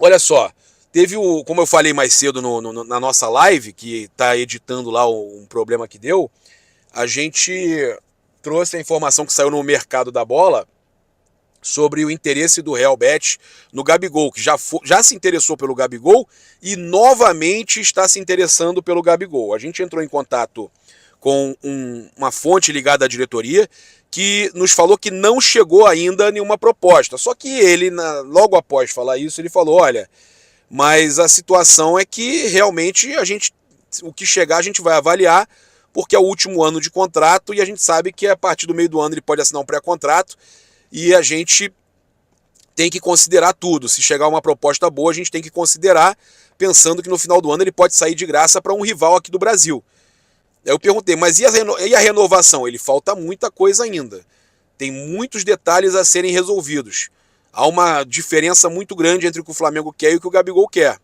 Olha só, teve como eu falei mais cedo na nossa live, que está editando lá um problema que deu, a gente trouxe a informação que saiu no mercado da bola sobre o interesse do Real Betis no Gabigol, que já se interessou pelo Gabigol e novamente está se interessando pelo Gabigol. A gente entrou em contato com uma fonte ligada à diretoria que nos falou que não chegou ainda nenhuma proposta. Só que ele, logo após falar isso, ele falou, olha, mas a situação é que realmente o que chegar a gente vai avaliar, porque é o último ano de contrato e a gente sabe que a partir do meio do ano ele pode assinar um pré-contrato e a gente tem que considerar tudo. Se chegar uma proposta boa, a gente tem que considerar, pensando que no final do ano ele pode sair de graça para um rival aqui do Brasil. Aí eu perguntei, mas e a renovação? Ele falta muita coisa ainda. Tem muitos detalhes a serem resolvidos. Há uma diferença muito grande entre o que o Flamengo quer e o que o Gabigol quer. Aí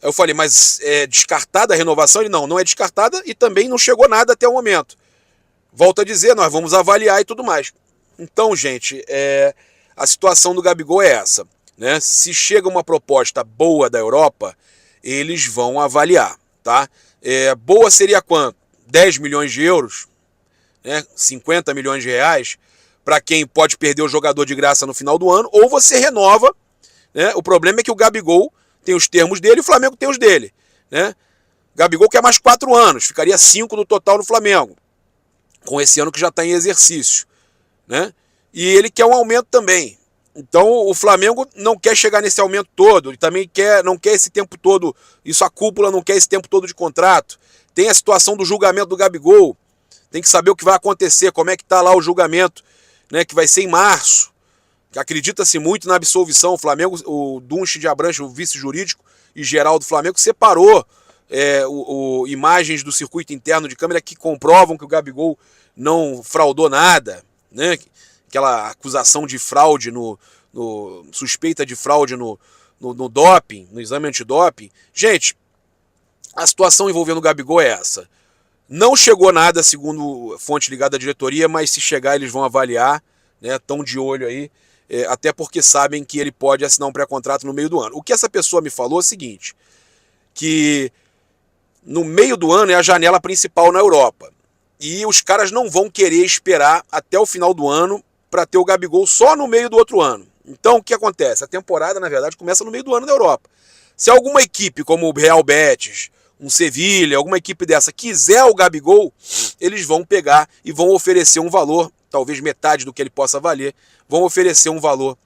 eu falei, mas é descartada a renovação? Ele, não é descartada e também não chegou nada até o momento. Volto a dizer, nós vamos avaliar e tudo mais. Então, gente, a situação do Gabigol é essa, né? Se chega uma proposta boa da Europa, eles vão avaliar, tá? Boa seria quanto? 10 milhões de euros, né? 50 milhões de reais, para quem pode perder o jogador de graça no final do ano, ou você renova, né? O problema é que o Gabigol tem os termos dele e o Flamengo tem os dele, né? Gabigol quer mais 4 anos, ficaria 5 no total no Flamengo, com esse ano que já está em exercício, né? E ele quer um aumento também. Então o Flamengo não quer chegar nesse aumento todo, ele também não quer esse tempo todo, isso a cúpula não quer esse tempo todo de contrato. Tem a situação do julgamento do Gabigol, tem que saber o que vai acontecer, como é que está lá o julgamento, né, que vai ser em março. Acredita-se muito na absolvição. O Flamengo, o Dunche de Abranches, o vice-jurídico e geral do Flamengo, separou imagens do circuito interno de câmera que comprovam que o Gabigol não fraudou nada, né? Aquela acusação de fraude, suspeita de fraude no doping, no exame antidoping. Gente, a situação envolvendo o Gabigol é essa. Não chegou nada, segundo fonte ligada à diretoria, mas se chegar eles vão avaliar, né? Estão de olho aí, até porque sabem que ele pode assinar um pré-contrato no meio do ano. O que essa pessoa me falou é o seguinte, que no meio do ano é a janela principal na Europa. E os caras não vão querer esperar até o final do ano para ter o Gabigol só no meio do outro ano. Então o que acontece? A temporada, na verdade, começa no meio do ano na Europa. Se alguma equipe como o Real Betis, um Sevilha, alguma equipe dessa quiser o Gabigol, eles vão pegar e vão oferecer um valor, talvez metade do que ele possa valer, vão oferecer um valor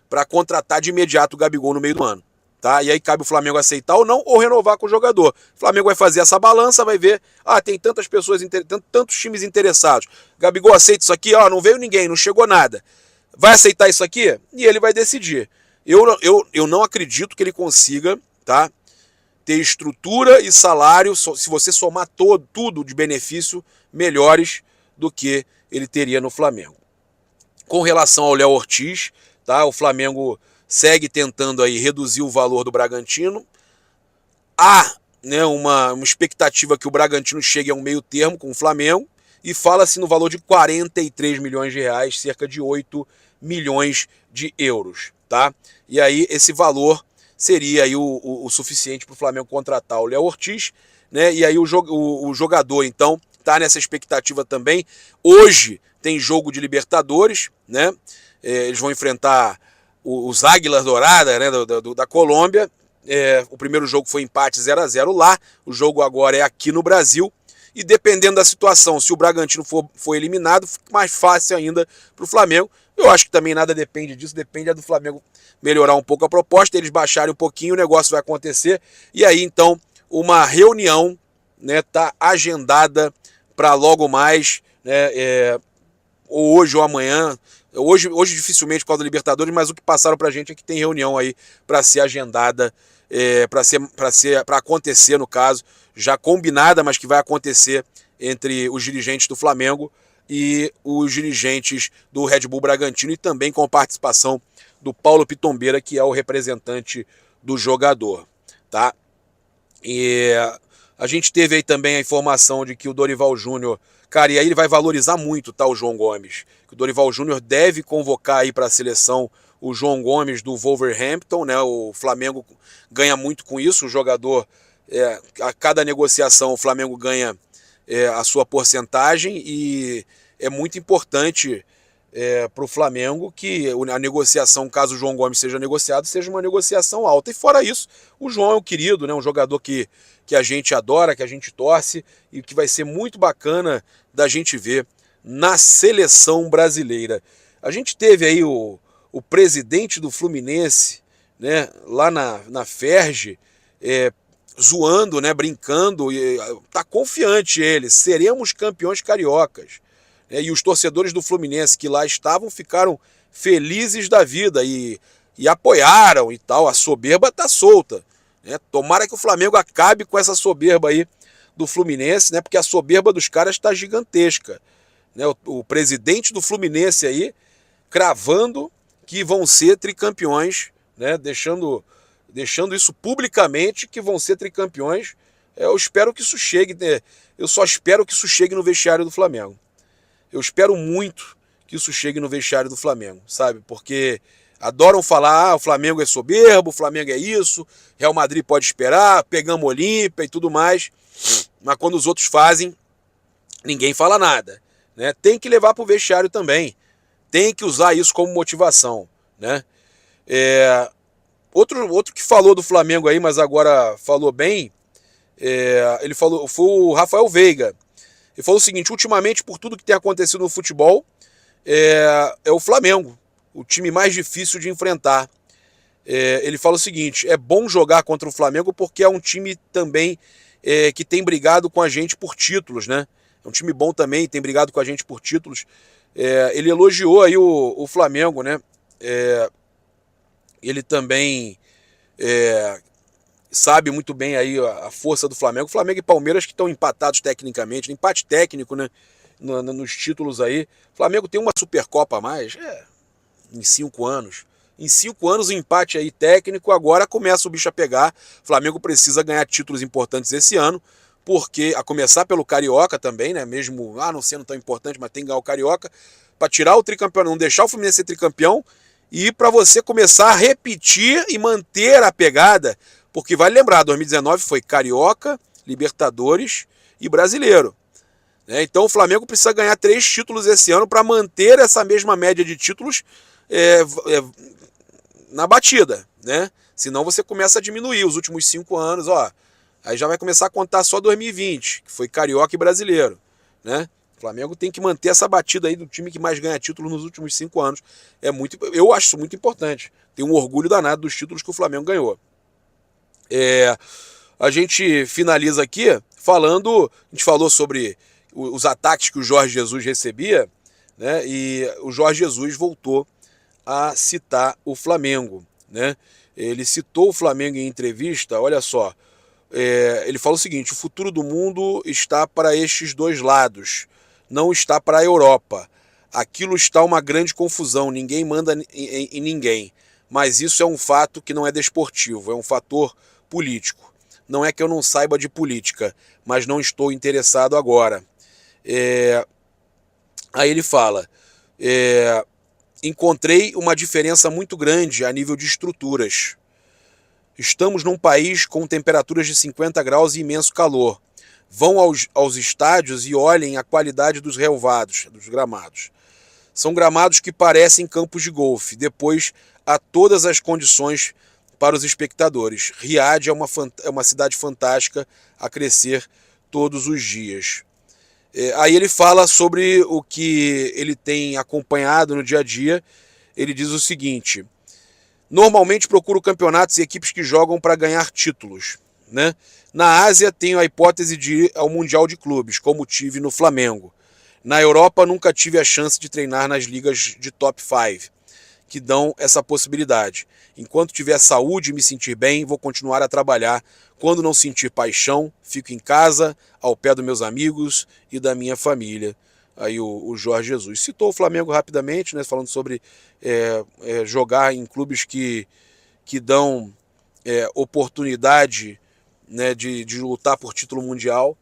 para contratar de imediato o Gabigol no meio do ano. Tá? E aí cabe o Flamengo aceitar ou não, ou renovar com o jogador. O Flamengo vai fazer essa balança, vai ver, tem tantas pessoas, tantos times interessados. Gabigol aceita isso aqui, não veio ninguém, não chegou nada. Vai aceitar isso aqui? E ele vai decidir. Eu não acredito que ele consiga, tá, ter estrutura e salário, se você somar tudo de benefício, melhores do que ele teria no Flamengo. Com relação ao Léo Ortiz, tá, o Flamengo segue tentando aí reduzir o valor do Bragantino. Há, né, uma expectativa que o Bragantino chegue a um meio termo com o Flamengo e fala-se no valor de 43 milhões de reais, cerca de 8 milhões de euros. Tá? E aí esse valor seria aí o suficiente para o Flamengo contratar o Léo Ortiz, né? E aí o jogador, então, está nessa expectativa também. Hoje tem jogo de Libertadores, né? Eles vão enfrentar os Águilas Douradas, né, da Colômbia. O primeiro jogo foi empate 0-0 lá, o jogo agora é aqui no Brasil, e dependendo da situação, se o Bragantino for eliminado, fica mais fácil ainda para o Flamengo. Eu acho que também nada depende disso, depende do Flamengo melhorar um pouco a proposta, eles baixarem um pouquinho, o negócio vai acontecer, e aí então uma reunião, né, tá agendada para logo mais, né, ou hoje ou amanhã. Hoje dificilmente por causa da Libertadores, mas o que passaram pra gente é que tem reunião aí para ser agendada, para acontecer, no caso, já combinada, mas que vai acontecer entre os dirigentes do Flamengo e os dirigentes do Red Bull Bragantino, e também com a participação do Paulo Pitombeira, que é o representante do jogador, tá? E a gente teve aí também a informação de que o Dorival Júnior, cara, e aí ele vai valorizar muito, tá, o João Gomes, que o Dorival Júnior deve convocar aí para a seleção o João Gomes do Wolverhampton, né? O Flamengo ganha muito com isso, o jogador, a cada negociação o Flamengo ganha a sua porcentagem, e é muito importante para o Flamengo que a negociação, caso o João Gomes seja negociado, seja uma negociação alta. E fora isso, o João é um querido, né? Um jogador que a gente adora, que a gente torce, e que vai ser muito bacana da gente ver na seleção brasileira. A gente teve aí o presidente do Fluminense, né, lá na Ferge, zoando, né, brincando, e tá confiante ele, seremos campeões cariocas. E os torcedores do Fluminense que lá estavam ficaram felizes da vida e apoiaram e tal. A soberba tá solta, né? Tomara que o Flamengo acabe com essa soberba aí do Fluminense, né? Porque a soberba dos caras está gigantesca, né? O presidente do Fluminense aí cravando que vão ser tricampeões, né? Deixando isso publicamente, que vão ser tricampeões. Eu espero que isso chegue, né? Eu só espero que isso chegue no vestiário do Flamengo. Eu espero muito que isso chegue no vestiário do Flamengo, sabe? Porque adoram falar, o Flamengo é soberbo, o Flamengo é isso, Real Madrid pode esperar, pegamos Olímpia e tudo mais. Mas quando os outros fazem, ninguém fala nada, né? Tem que levar para o vestiário também. Tem que usar isso como motivação, né? Outro que falou do Flamengo aí, mas agora falou bem, ele falou, foi o Rafael Veiga. Ele falou o seguinte: ultimamente, por tudo que tem acontecido no futebol, é o Flamengo, o time mais difícil de enfrentar. Ele fala o seguinte: é bom jogar contra o Flamengo porque é um time também que tem brigado com a gente por títulos, né? É um time bom também, tem brigado com a gente por títulos. Ele elogiou aí o Flamengo, né? Ele também sabe muito bem aí a força do Flamengo. Flamengo e Palmeiras que estão empatados tecnicamente, empate técnico, né? Nos títulos aí. O Flamengo tem uma Supercopa a mais, em 5 anos. Em 5 anos o empate aí técnico, agora começa o bicho a pegar. O Flamengo precisa ganhar títulos importantes esse ano, porque, a começar pelo Carioca também, né? Mesmo não sendo tão importante, mas tem que ganhar o Carioca, para tirar o tricampeão, não deixar o Fluminense ser tricampeão, e para você começar a repetir e manter a pegada. Porque vale lembrar, 2019 foi Carioca, Libertadores e Brasileiro. Então o Flamengo precisa ganhar 3 títulos esse ano para manter essa mesma média de títulos na batida, né? Senão você começa a diminuir os últimos 5 anos, aí já vai começar a contar só 2020, que foi Carioca e Brasileiro, né? O Flamengo tem que manter essa batida aí do time que mais ganha título nos últimos 5 anos. Eu acho isso muito importante. Tenho um orgulho danado dos títulos que o Flamengo ganhou. A gente finaliza aqui falando, a gente falou sobre os ataques que o Jorge Jesus recebia, né? E o Jorge Jesus voltou a citar o Flamengo, né? Ele citou o Flamengo em entrevista, olha só, ele falou o seguinte: o futuro do mundo está para estes dois lados, não está para a Europa. Aquilo está uma grande confusão, ninguém manda em ninguém, mas isso é um fato que não é desportivo, é um fator político. Não é que eu não saiba de política, mas não estou interessado agora. Aí ele fala: encontrei uma diferença muito grande a nível de estruturas. Estamos num país com temperaturas de 50 graus e imenso calor. Vão aos estádios e olhem a qualidade dos relevados, dos gramados. São gramados que parecem campos de golfe. Depois, há todas as condições para os espectadores. Riad é uma cidade fantástica a crescer todos os dias. Aí ele fala sobre o que ele tem acompanhado no dia a dia. Ele diz o seguinte: normalmente procuro campeonatos e equipes que jogam para ganhar títulos, né? Na Ásia tenho a hipótese de ir ao Mundial de Clubes, como tive no Flamengo. Na Europa nunca tive a chance de treinar nas ligas de top 5, que dão essa possibilidade. Enquanto tiver saúde e me sentir bem, vou continuar a trabalhar. Quando não sentir paixão, fico em casa, ao pé dos meus amigos e da minha família. Aí o Jorge Jesus citou o Flamengo rapidamente, né, falando sobre jogar em clubes que dão oportunidade, né, de lutar por título mundial,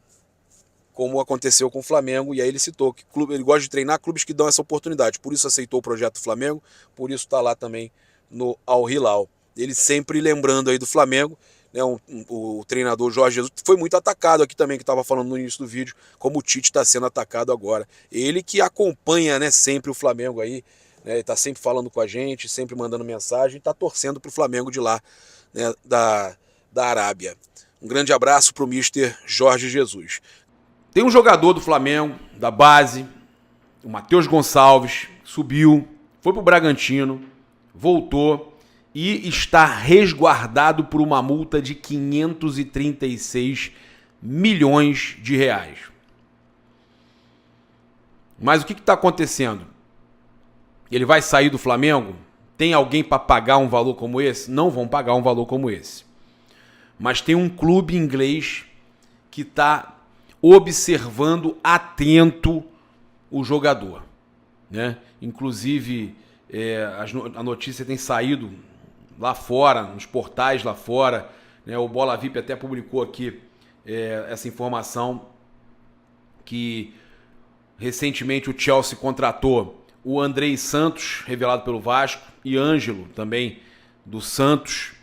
como aconteceu com o Flamengo. E aí ele citou que ele gosta de treinar clubes que dão essa oportunidade. Por isso aceitou o projeto do Flamengo, por isso está lá também no Al Hilal. Ele sempre lembrando aí do Flamengo, né, o treinador Jorge Jesus foi muito atacado aqui também, que estava falando no início do vídeo, como o Tite está sendo atacado agora. Ele que acompanha, né, sempre o Flamengo aí, né, está sempre falando com a gente, sempre mandando mensagem, está torcendo para o Flamengo de lá, né, da Arábia. Um grande abraço para o Mister Jorge Jesus. Tem um jogador do Flamengo, da base, o Matheus Gonçalves, subiu, foi para o Bragantino, voltou e está resguardado por uma multa de 536 milhões de reais. Mas o que está acontecendo? Ele vai sair do Flamengo? Tem alguém para pagar um valor como esse? Não vão pagar um valor como esse. Mas tem um clube inglês que está observando atento o jogador, né? Inclusive, a notícia tem saído lá fora, nos portais lá fora, né? O Bola VIP até publicou aqui essa informação que recentemente o Chelsea contratou o Andrei Santos, revelado pelo Vasco, e Ângelo, também do Santos,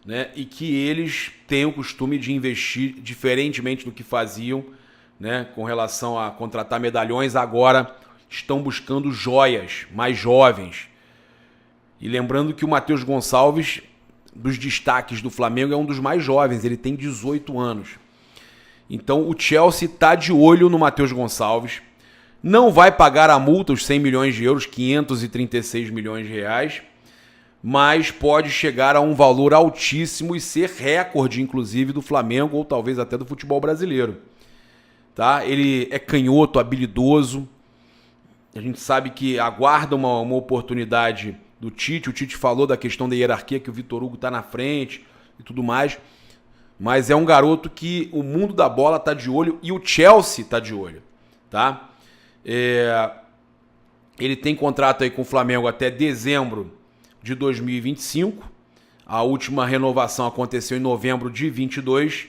né? E que eles têm o costume de investir diferentemente do que faziam, né, com relação a contratar medalhões. Agora estão buscando joias mais jovens. E lembrando que o Matheus Gonçalves, dos destaques do Flamengo, é um dos mais jovens, ele tem 18 anos. Então o Chelsea está de olho no Matheus Gonçalves, não vai pagar a multa, os 100 milhões de euros, 536 milhões de reais, mas pode chegar a um valor altíssimo e ser recorde, inclusive, do Flamengo ou talvez até do futebol brasileiro. Tá? Ele é canhoto, habilidoso. A gente sabe que aguarda uma oportunidade do Tite. O Tite falou da questão da hierarquia, que o Vitor Hugo está na frente e tudo mais. Mas é um garoto que o mundo da bola está de olho e o Chelsea está de olho. Tá? Ele tem contrato aí com o Flamengo até dezembro de 2025. A última renovação aconteceu em novembro de 2022.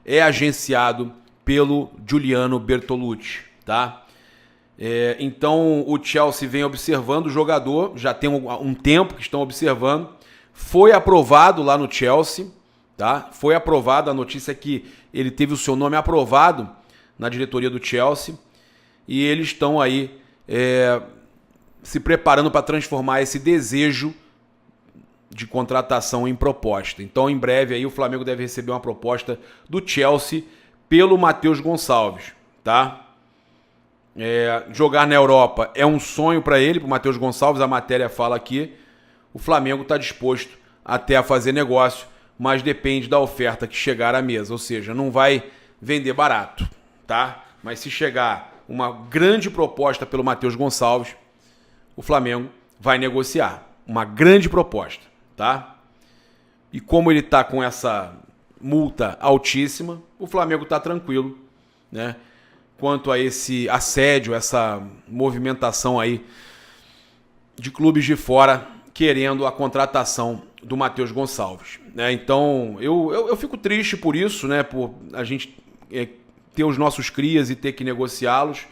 É agenciado pelo Giuliano Bertolucci, tá? Então o Chelsea vem observando o jogador, já tem um tempo que estão observando. Foi aprovado lá no Chelsea, tá? Foi aprovado, a notícia é que ele teve o seu nome aprovado na diretoria do Chelsea e eles estão aí se preparando para transformar esse desejo de contratação em proposta. Então em breve aí o Flamengo deve receber uma proposta do Chelsea pelo Matheus Gonçalves, tá? Jogar na Europa é um sonho para ele, para o Matheus Gonçalves, a matéria fala aqui. O Flamengo está disposto até a fazer negócio, mas depende da oferta que chegar à mesa, ou seja, não vai vender barato, tá? Mas se chegar uma grande proposta pelo Matheus Gonçalves, o Flamengo vai negociar. Uma grande proposta, tá? E como ele está com essa multa altíssima, o Flamengo está tranquilo, né? Quanto a esse assédio, essa movimentação aí de clubes de fora querendo a contratação do Matheus Gonçalves, né? Então eu fico triste por isso, né? Por a gente ter os nossos crias e ter que negociá-los,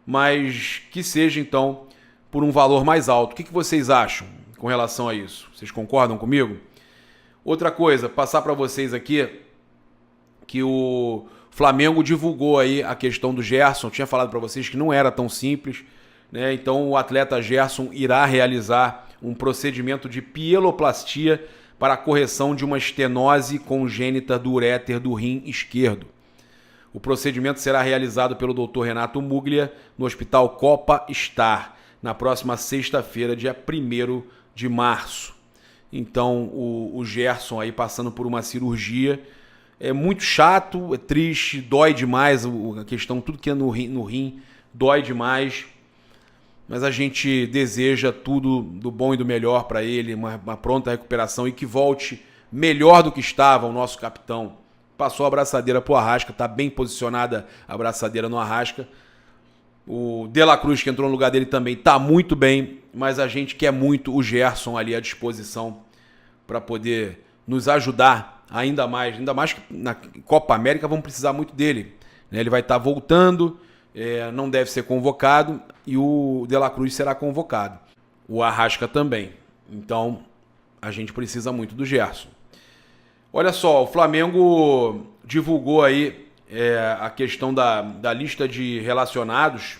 mas que seja então por um valor mais alto. O que vocês acham com relação a isso? Vocês concordam comigo? Outra coisa, passar para vocês aqui que o Flamengo divulgou aí a questão do Gerson. Eu tinha falado para vocês que não era tão simples, né? Então o atleta Gerson irá realizar um procedimento de pieloplastia para a correção de uma estenose congênita do uréter do rim esquerdo. O procedimento será realizado pelo Dr. Renato Muglia no Hospital Copa Star, na próxima sexta-feira, dia 1º de março. Então o Gerson aí passando por uma cirurgia. É muito chato, é triste, dói demais a questão, tudo que é no rim dói demais. Mas a gente deseja tudo do bom e do melhor para ele, uma pronta recuperação e que volte melhor do que estava o nosso capitão. Passou a abraçadeira pro Arrasca, tá bem posicionada a abraçadeira no Arrasca. O De La Cruz, que entrou no lugar dele, também tá muito bem, mas a gente quer muito o Gerson ali à disposição para poder nos ajudar ainda mais que na Copa América vamos precisar muito dele, né? Ele vai estar voltando, não deve ser convocado e o De La Cruz será convocado. O Arrasca também. Então a gente precisa muito do Gerson. Olha só, o Flamengo divulgou aí a questão da lista de relacionados,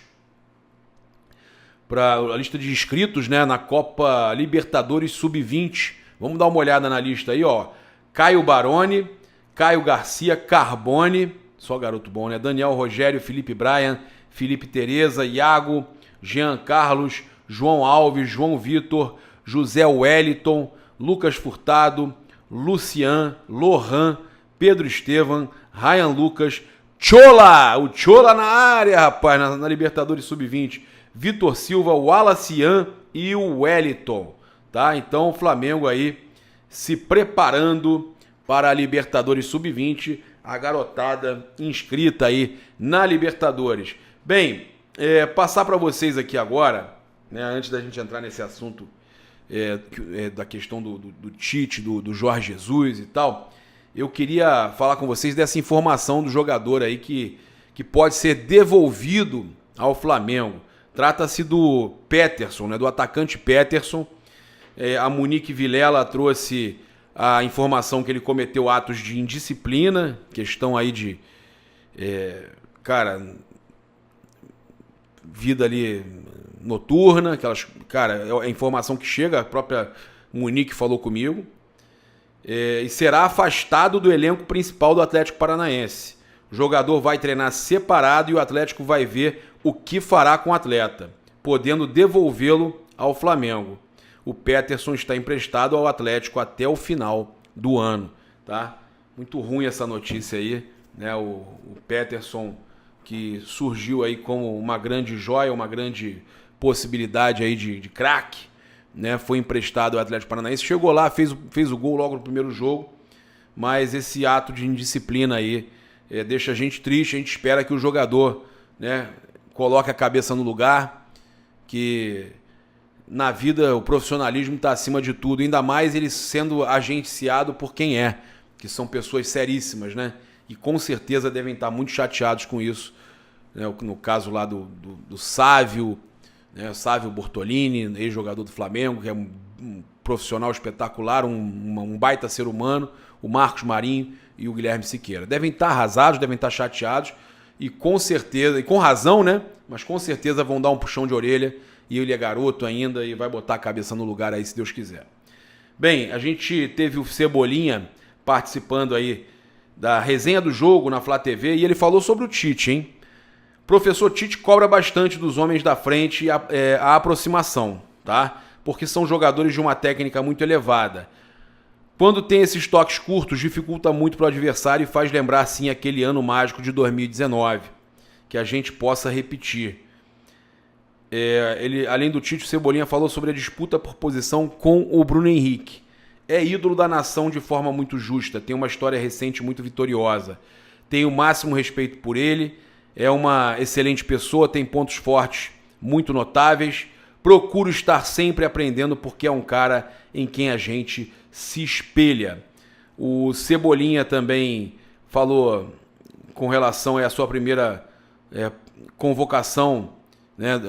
para a lista de inscritos, né, na Copa Libertadores Sub-20. Vamos dar uma olhada na lista aí, ó. Caio Baroni, Caio Garcia, Carbone, só garoto bom, né? Daniel Rogério, Felipe Brian, Felipe Tereza, Iago, Jean Carlos, João Alves, João Vitor, José Wellington, Lucas Furtado, Lucian, Lohan, Pedro Estevam, Ryan Lucas, Chola! O Chola na área, rapaz, na Libertadores Sub-20. Vitor Silva, Wallacian e o Wellington, tá? Então o Flamengo aí se preparando para a Libertadores Sub-20, a garotada inscrita aí na Libertadores. Bem, passar para vocês aqui agora, né, antes da gente entrar nesse assunto da questão do Tite, do Jorge Jesus e tal, eu queria falar com vocês dessa informação do jogador aí que pode ser devolvido ao Flamengo. Trata-se do Peterson, né, do atacante Peterson. A Monique Vilela trouxe a informação que ele cometeu atos de indisciplina, questão aí de, vida ali noturna, aquelas, cara, é a informação que chega, a própria Monique falou comigo, e será afastado do elenco principal do Atlético Paranaense. O jogador vai treinar separado e o Atlético vai ver o que fará com o atleta, podendo devolvê-lo ao Flamengo. O Peterson está emprestado ao Atlético até o final do ano, tá? Muito ruim essa notícia aí, né? O Peterson, que surgiu aí como uma grande joia, uma grande possibilidade aí de craque, né? Foi emprestado ao Atlético Paranaense, chegou lá, fez o gol logo no primeiro jogo, mas esse ato de indisciplina aí deixa a gente triste. A gente espera que o jogador, né, coloque a cabeça no lugar, que na vida o profissionalismo está acima de tudo, ainda mais ele sendo agenciado por quem é, que são pessoas seríssimas, né? E com certeza devem estar muito chateados com isso, né? No caso lá do Sávio, né? Sávio Bortolini, ex-jogador do Flamengo, que é um profissional espetacular, um baita ser humano, o Marcos Marinho e o Guilherme Siqueira. Devem estar arrasados, devem estar chateados, e com certeza, e com razão, né? Mas com certeza vão dar um puxão de orelha, e ele é garoto ainda e vai botar a cabeça no lugar aí, se Deus quiser. Bem, a gente teve o Cebolinha participando aí da resenha do jogo na Flá TV, e ele falou sobre o Tite, hein? Professor Tite cobra bastante dos homens da frente a aproximação, tá? Porque são jogadores de uma técnica muito elevada. Quando tem esses toques curtos, dificulta muito para o adversário e faz lembrar, sim, aquele ano mágico de 2019, que a gente possa repetir. Ele, além do Tite, o Cebolinha falou sobre a disputa por posição com o Bruno Henrique. É ídolo da nação de forma muito justa, tem uma história recente muito vitoriosa. Tenho o máximo respeito por ele, é uma excelente pessoa, tem pontos fortes muito notáveis. Procuro estar sempre aprendendo porque é um cara em quem a gente se espelha. O Cebolinha também falou com relação à sua primeira convocação, né,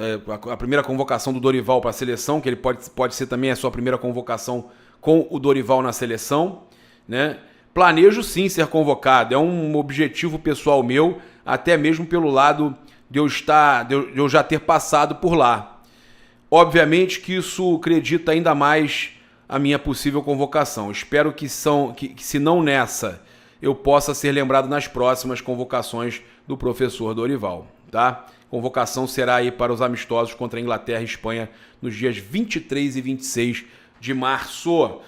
a primeira convocação do Dorival para a seleção, que ele pode ser também a sua primeira convocação com o Dorival na seleção, né? Planejo sim ser convocado, é um objetivo pessoal meu, até mesmo pelo lado de eu já ter passado por lá. Obviamente que isso acredita ainda mais a minha possível convocação. Espero que se não nessa, eu possa ser lembrado nas próximas convocações do professor Dorival, tá? Convocação será aí para os amistosos contra a Inglaterra e Espanha nos dias 23 e 26 de março.